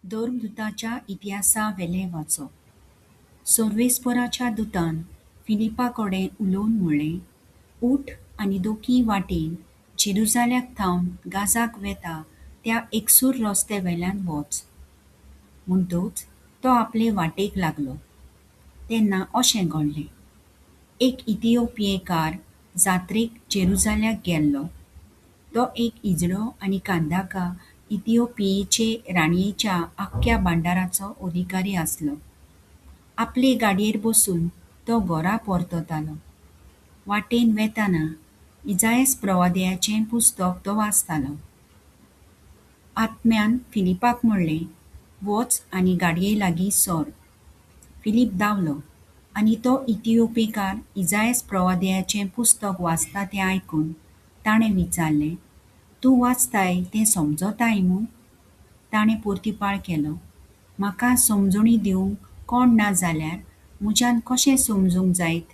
धर्मदूताच्या इतिहासावेले वाचप. सर्वेस्पराच्या दुतान फिलिपाकडेन उलोवन म्हणलें, उठ आनी दोगी वाटेन जेरुसाल्याक थावन गाजाक वेता त्या एकसूर रस्ते वेल्यान वच. म्हणटच तो आपले वाटेक लागलो. तेन्ना अशें घडलें. एक इथिओपियेकार जात्रेक जेरुसाल्याक गेल्लो. तो एक इजडो आनी कांदाका इथिओपियेचे राणयेच्या आख्ख्या भांडाराचो अधिकारी आसलो. आपले गाडयेर बसून तो घरा परततालो. वाटेन वेताना इजायास प्रवादयाचें पुस्तक तो वाचतालो. आत्म्यान फिलिपाक म्हणलें, वच आनी गाडये लागीं सर. फिलीप धांवलो आनी तो इथिओपियेकार इजायास प्रवादयाचें पुस्तक वाचता तें आयकून ताणें विचारलें, तूं वाचताय तें समजताय मूं? ताणें परतीपाळ केलो, म्हाका समजणी दिवंक कोण ना जाल्यार म्हज्यान कशें समजूंक जायत?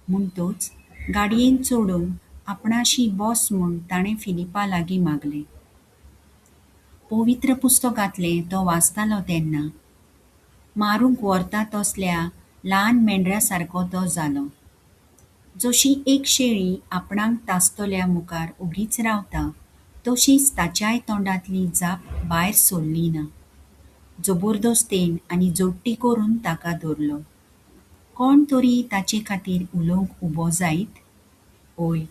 म्हणटच गाडयेन चडून आपणाशी बस म्हूण ताणें फिलिपा लागीं मागलें. पवित्र पुस्तकांतलें तो वाचतालो तेन्ना मारूंक व्हरता तसल्या ल्हान मेंढऱ्या सारको तो जालो. जशी एक शेळी आपणाक तासतल्या मुखार उगीच रावता, तशीच ताच्याय तोंडांतली जाप भायर सरली ना. जबरदस्तेन आनी जोडटी करून ताका धरलो. कोण तरी ताचे खातीर उलोवंक उबो जायत? ओय,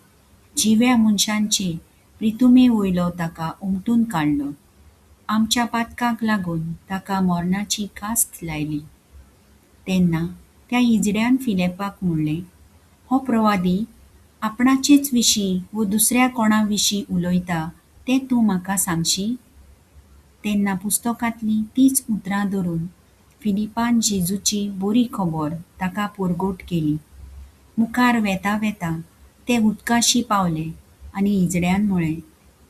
जिव्या मनशांचे प्रितुमे वयलो ताका उमटून काडलो. आमच्या पातकाक लागून ताका मरणाची कास्त लायली. तेन्ना त्या इजड्यान फिलिपाक म्हणलें, हो प्रवादी आपणाचेच विशीं वो दुसऱ्या कोणा विशीं उलयता तें तूं म्हाका सांगशी? तेन्ना पुस्तकांतलीं तीच उतरां धरून फिलिपान जेजूची बरी खबर ताका परगट केली. मुखार वेता वेता ते उदकाशी पावले आनी इजड्यान म्हणलें,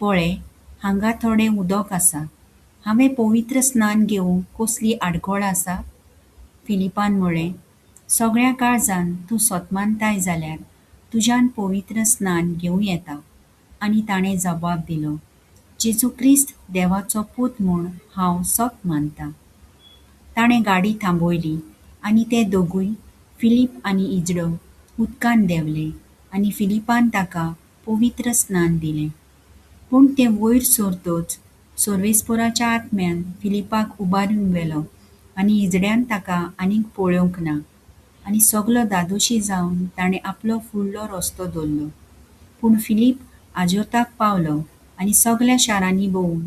पळय, हांगा थोडें उदक आसा. हांवें पवित्र स्नान घेवंक कसली आडखळ आसा? फिलिपान म्हणलें, सगळ्या काळजान तूं सतमानताय जाल्यार तुज्यान पवित्र स्नान घेवं येता. आनी ताणें जबाब दिलो, जेजू क्रिस्त देवाचो पूत म्हूण हांव सत मानतां. ताणें गाडी थांबयली आनी ते दोगूय, फिलीप आनी इजडो, उदकान देंवले आनी फिलिपान ताका पवित्र स्नान दिलें. पूण ते वयर सरतच सर्वेस्पराच्या आत्म्यान फिलिपाक उबारून व्हेलो आनी इजड्यान ताका आनीक पळोवंक ना. आनी सगलो धादोशी जावन ताणें आपलो फुडलो रस्तो धरलो. पूण फिलीप आजोताक पावलो आनी सगल्या शारांनी भोंवून